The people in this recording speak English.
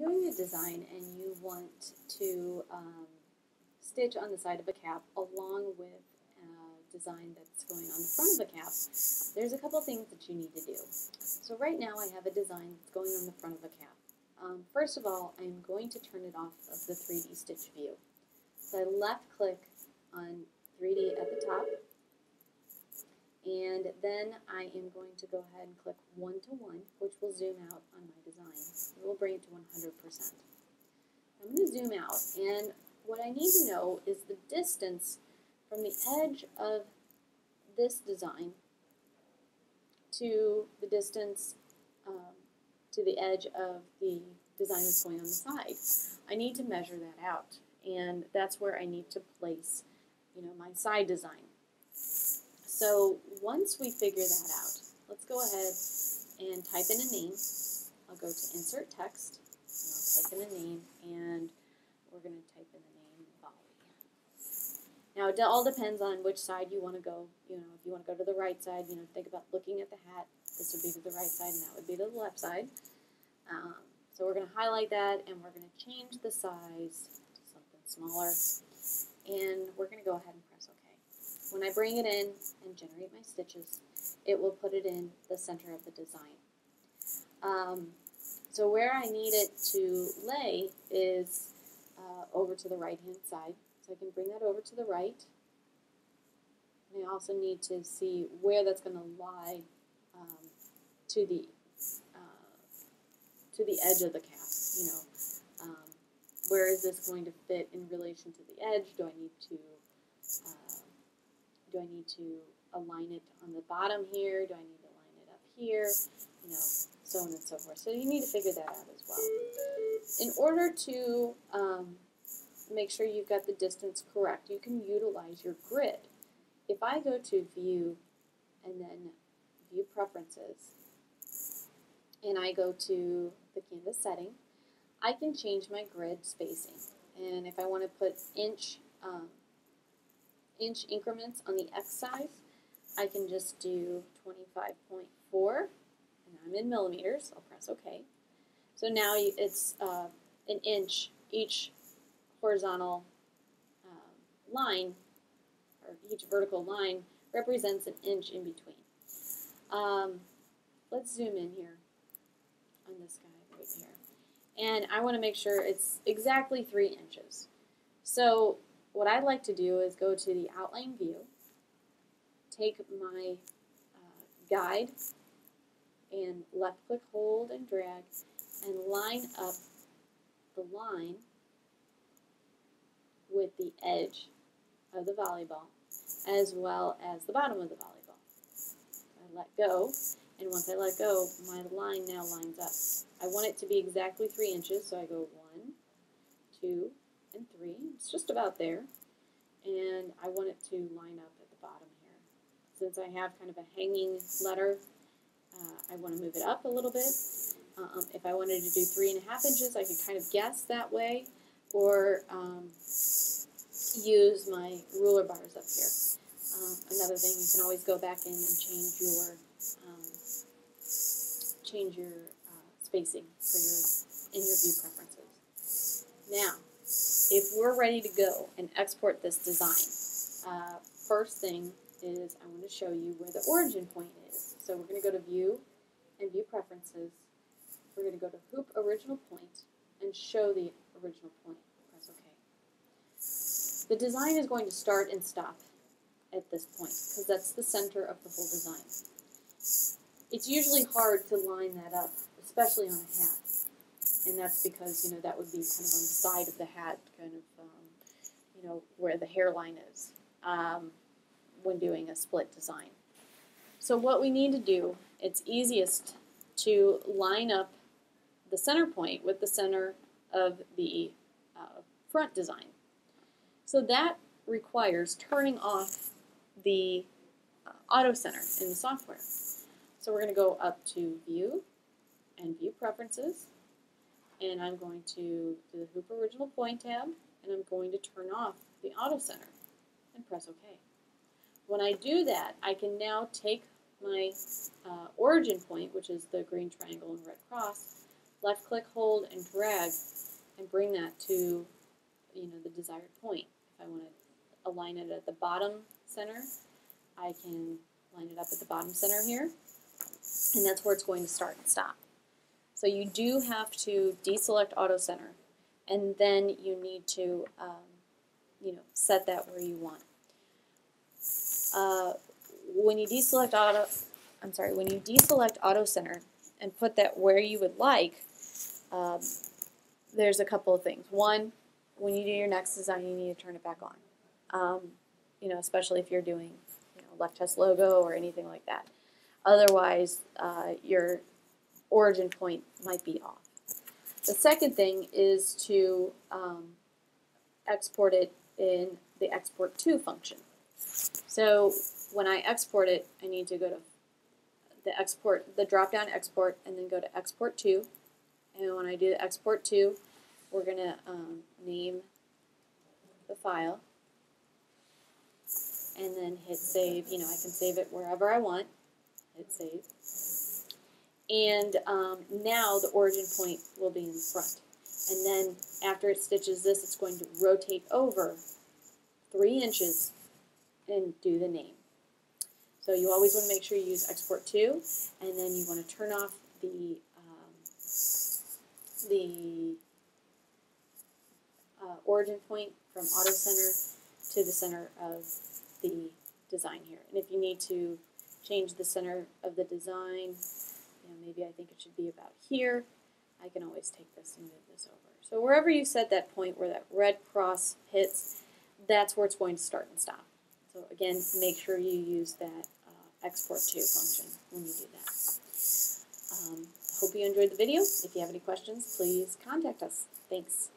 doing a design and you want to stitch on the side of a cap along with a design that's going on the front of the cap, there's a couple things that you need to do. So right now I have a design that's going on the front of a cap. First of all, I'm going to turn it off of the 3D stitch view. So I left click on 3D at the top, and then I am going to go ahead and click 1 to 1, which will zoom out on my design. It will bring it to 100%. I'm going to zoom out, and what I need to know is the distance from the edge of this design to the distance to the edge of the design that's going on the side. I need to measure that out, and that's where I need to place, my side design. So once we figure that out, let's go ahead and type in a name. I'll go to Insert Text, and I'll type in a name, and we're going to type in the name Volley. Now, it all depends on which side you want to go. If you want to go to the right side, think about looking at the hat. This would be to the right side, and that would be to the left side. So we're going to highlight that, and we're going to change the size to something smaller, and we're going to go ahead and press OK. When I bring it in and generate my stitches, it will put it in the center of the design. So where I need it to lay is over to the right-hand side. So I can bring that over to the right. And I also need to see where that's going to lie to the edge of the cap. Where is this going to fit in relation to the edge? Do I need to align it on the bottom here? Do I need to line it up here? So on and so forth. So you need to figure that out as well. In order to make sure you've got the distance correct, you can utilize your grid. If I go to View and then View Preferences, and I go to the canvas setting, I can change my grid spacing. And if I want to put inch increments on the X side, I can just do 25.4, and I'm in millimeters. I'll press OK. So now it's an inch. Each horizontal line, or each vertical line, represents an inch in between. Let's zoom in here on this guy right here. And I want to make sure it's exactly 3 inches. So what I'd like to do is go to the outline view, take my guide, and left click, hold, and drag, and line up the line with the edge of the volleyball, as well as the bottom of the volleyball. I let go, and once I let go, my line now lines up. I want it to be exactly 3 inches, so I go 1, 2, and 3. It's just about there. And I want it to line up at the bottom here. Since I have kind of a hanging letter, I want to move it up a little bit. If I wanted to do 3.5 inches, I could kind of guess that way, or use my ruler bars up here. Another thing, you can always go back in and change your spacing for in your view preferences. Now, if we're ready to go and export this design, first thing is I want to show you where the origin point is. So we're going to go to View and View Preferences. We're going to go to Hoop Original Point and show the original point. Press OK. The design is going to start and stop at this point because that's the center of the whole design. It's usually hard to line that up, especially on a hat. And that's because, that would be kind of on the side of the hat, kind of, where the hairline is when doing a split design. So what we need to do, it's easiest to line up the center point with the center of the front design. So that requires turning off the auto center in the software. So we're going to go up to View and View Preferences, and I'm going to do the Hoop Original Point tab, and I'm going to turn off the auto center and press OK. When I do that, I can now take my origin point, which is the green triangle and red cross, left click, hold, and drag, and bring that to, the desired point. If I want to align it at the bottom center, I can line it up at the bottom center here, and that's where it's going to start and stop. So you do have to deselect Auto Center, and then you need to, set that where you want. When you deselect Auto Center and put that where you would like, there's a couple of things. One, when you do your next design, you need to turn it back on. Especially if you're doing, Left Test logo or anything like that. Otherwise, your origin point might be off. The second thing is to export it in the export to function. So when I export it, I need to go to the drop-down export, and then go to export to. And when I do the export to, we're going to name the file, and then hit save. I can save it wherever I want. Hit save. And now the origin point will be in front. And then after it stitches this, it's going to rotate over 3 inches and do the name. So you always want to make sure you use export to, and then you want to turn off the origin point from Auto Center to the center of the design here. And if you need to change the center of the design, maybe I think it should be about here, I can always take this and move this over. So wherever you set that point where that red cross hits, that's where it's going to start and stop. So again, make sure you use that export to function when you do that. Hope you enjoyed the video. If you have any questions, please contact us. Thanks.